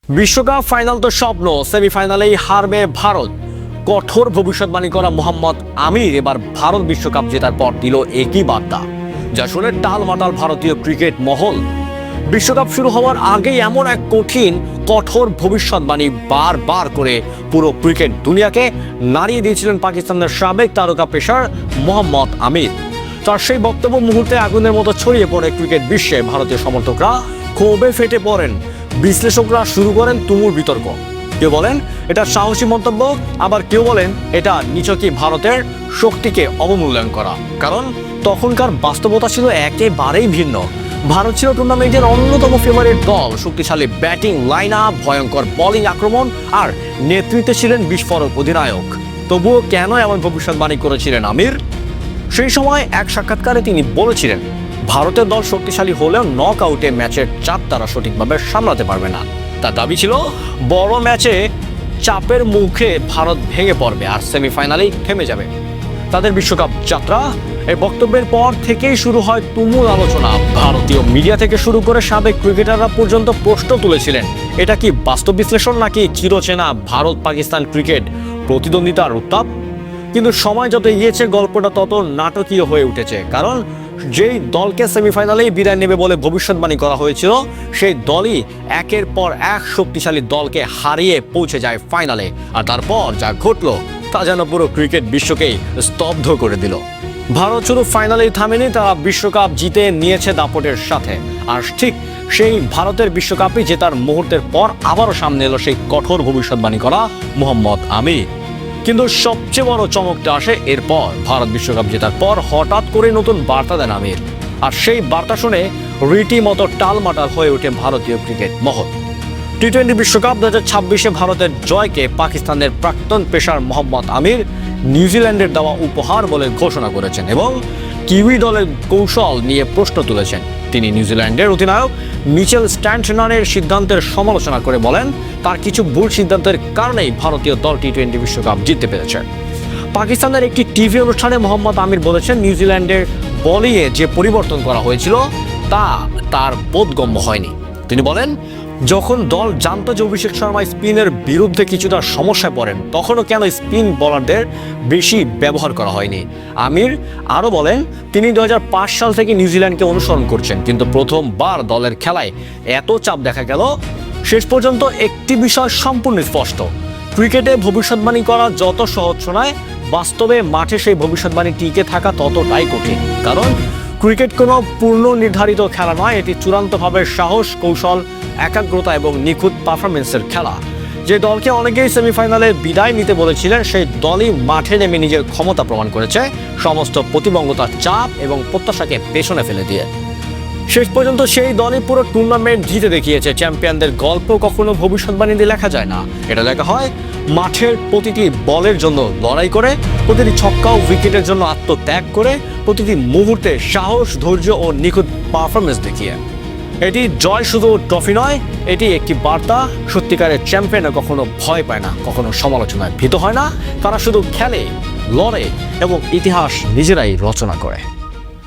বিশ্বকাপ ফাইনাল তো স্বপ্ন, সেমিফাইনালেই হারবে ভারত। কঠোর ভবিষ্যৎবাণী করা মোহাম্মদ আমির এবার ভারত বিশ্বকাপ জেতার পর দিল একই বার্তা, যা শুনে টালমাটাল ভারতীয় ক্রিকেট মহল। বিশ্বকাপ শুরু হওয়ার আগেই এমন এক কঠোর ভবিষ্যৎবাণী বারবার করে পুরো ক্রিকেট দুনিয়াকে নাড়িয়ে দিয়েছিলেন পাকিস্তানের সাবেক তারকা পেসার মোহাম্মদ আমির। তার সেই বক্তব্য মুহূর্তে আগুনের মতো ছড়িয়ে পড়ে ক্রিকেট বিশ্বে। ভারতীয় সমর্থকরা ক্ষোভে ফেটে পড়েন, বিশ্লেষকরা শুরু করেন তুমুল বিতর্ক। কেউ বলেন এটা সাহসী মন্তব্য, আবার কেউ বলেন এটা নিছকই ভারতের শক্তিকে অবমূল্যায়ন করা। কারণ তখনকার বাস্তবতা ছিল একেবারেই ভিন্ন। ভারত ছিল টুর্নামেন্টের অন্যতম ফেভারিট দল। শক্তিশালী ব্যাটিং লাইন আপ, ভয়ঙ্কর বোলিং আক্রমণ আর নেতৃত্বে ছিলেন বিস্ফোরক অধিনায়ক। তবুও কেন এমন ভবিষ্যৎবাণী করেছিলেন আমির? সেই সময় এক সাক্ষাৎকারে তিনি বলেছিলেন, ভারতের দল শক্তিশালী হলেও নক আউটে ম্যাচের চাপ তারা সঠিকভাবে সামলাতে পারবে না। তার দাবি ছিল বড় ম্যাচে চাপের মুখে ভারত ভেঙে পড়বে আর সেমিফাইনালেই থেমে যাবে তাদের বিশ্বকাপ যাত্রা। এই বক্তব্যের পর থেকেই শুরু হয় তুমুল আলোচনা। ভারতীয় মিডিয়া থেকে শুরু করে সাবেক ক্রিকেটাররা পর্যন্ত প্রশ্ন তুলেছিলেন, এটা কি বাস্তব বিশ্লেষণ নাকি চিরচেনা ভারত পাকিস্তান ক্রিকেট প্রতিদ্বন্দ্বিতার উত্তাপ? কিন্তু সময় যত এগিয়েছে গল্পটা তত নাটকীয় হয়ে উঠেছে। কারণ যেই দলকে সেমিফাইনালেই বিদায় নেবে বলে ভবিষ্যৎবাণী করা হয়েছিল, সেই দলই একের পর এক শক্তিশালী দলকে হারিয়ে পৌঁছে যায় ফাইনালে। আর তারপর যা ঘটলো তা যেন পুরো ক্রিকেট বিশ্বকেই স্তব্ধ করে দিল। ভারত শুধু ফাইনালেই থামেনি, তারা বিশ্বকাপ জিতে নিয়েছে দাপটের সাথে। আর ঠিক সেই ভারতের বিশ্বকাপই জেতার মুহূর্তের পর আবারও সামনে এলো সেই কঠোর ভবিষ্যৎবাণী করা মোহাম্মদ আমির। কিন্তু সবচেয়ে বড় চমকটা আসে এরপর। ভারত বিশ্বকাপ জেতার পর হঠাৎ করে নতুন বার্তা দেন আমির, আর সেই বার্তা শুনে রীতিমতো টালমাটাল হয়ে ওঠে ভারতীয় ক্রিকেট মহল। টি-20 বিশ্বকাপ 2026-এ ভারতের জয়কে পাকিস্তানের প্রাক্তন পেসার মোহাম্মদ আমির নিউজিল্যান্ডের দেওয়া উপহার বলে ঘোষণা করেছেন এবং কিউই দলের কৌশল নিয়ে প্রশ্ন তুলেছেন। তিনি নিউজিল্যান্ডের অধিনায়ক মিচেল স্ট্যান্টনারের সিদ্ধান্তের সমালোচনা করে বলেন, তার কিছু ভুল সিদ্ধান্তের কারণেই ভারতীয় দল টি-20 বিশ্বকাপ জিততে পেরেছে। পাকিস্তানের একটি টিভি অনুষ্ঠানে মোহাম্মদ আমির বলেছেন, নিউজিল্যান্ডের বোলিংয়ে যে পরিবর্তন করা হয়েছিল তা তার বোধগম্য হয়নি। তিনি বলেন, যখন দল জানত যে অভিষেক শর্মা স্পিনের বিরুদ্ধে কিছুটা সমস্যায় পড়েন, তখনও কেন স্পিন বোলারদের বেশি ব্যবহার করা হয়নি। আমির আরও বলেন, তিনি 2005 সাল থেকে নিউজিল্যান্ডকে অনুসরণ করছেন, কিন্তু প্রথমবার দলের খেলায় এত চাপ দেখা গেল। শেষ পর্যন্ত একটি বিষয় সম্পূর্ণ স্পষ্ট, ক্রিকেটে ভবিষ্যৎবাণী করা যত সহজ শোনায়, বাস্তবে মাঠে সেই ভবিষ্যৎবাণী টিকে থাকা ততটাই কঠিন। কারণ ক্রিকেট কোনো পূর্ণ নির্ধারিত খেলা নয়, এটি চূড়ান্তভাবে সাহস, কৌশল, একাগ্রতা এবং নিখুঁত পারফরমেন্সের খেলা। যে দলকে অনেকেই সেমিফাইনালে বিদায় নিতে বলেছিলেন, সেই দলই মাঠে নেমে নিজের ক্ষমতা প্রমাণ করেছে, সমস্ত প্রতিবন্ধকতা, চাপ এবং প্রত্যাশাকে পেছনে ফেলে দিয়ে। শেষ পর্যন্ত সেই দলই পুরো টুর্নামেন্ট জিতে দেখিয়েছে। চ্যাম্পিয়নদের গল্প কখনো ভবিষ্যৎবাণী দিয়ে লেখা যায় না, এটা লেখা হয় মাঠের প্রতিটি বলের জন্য লড়াই করে, প্রতিটি ছক্কা ও উইকেটের জন্য আত্মত্যাগ করে, প্রতিটি মুহূর্তে সাহস, ধৈর্য ও নিখুঁত পারফরমেন্স দেখিয়ে। এটি জয় শুধু ট্রফি নয়, এটি একটি বার্তা। সত্যিকারের চ্যাম্পিয়নরা কখনো ভয় পায় না, কখনো সমালোচনায় ভীত হয় না। তারা শুধু খেলে, লড়ে এবং ইতিহাস নিজেরাই রচনা করে।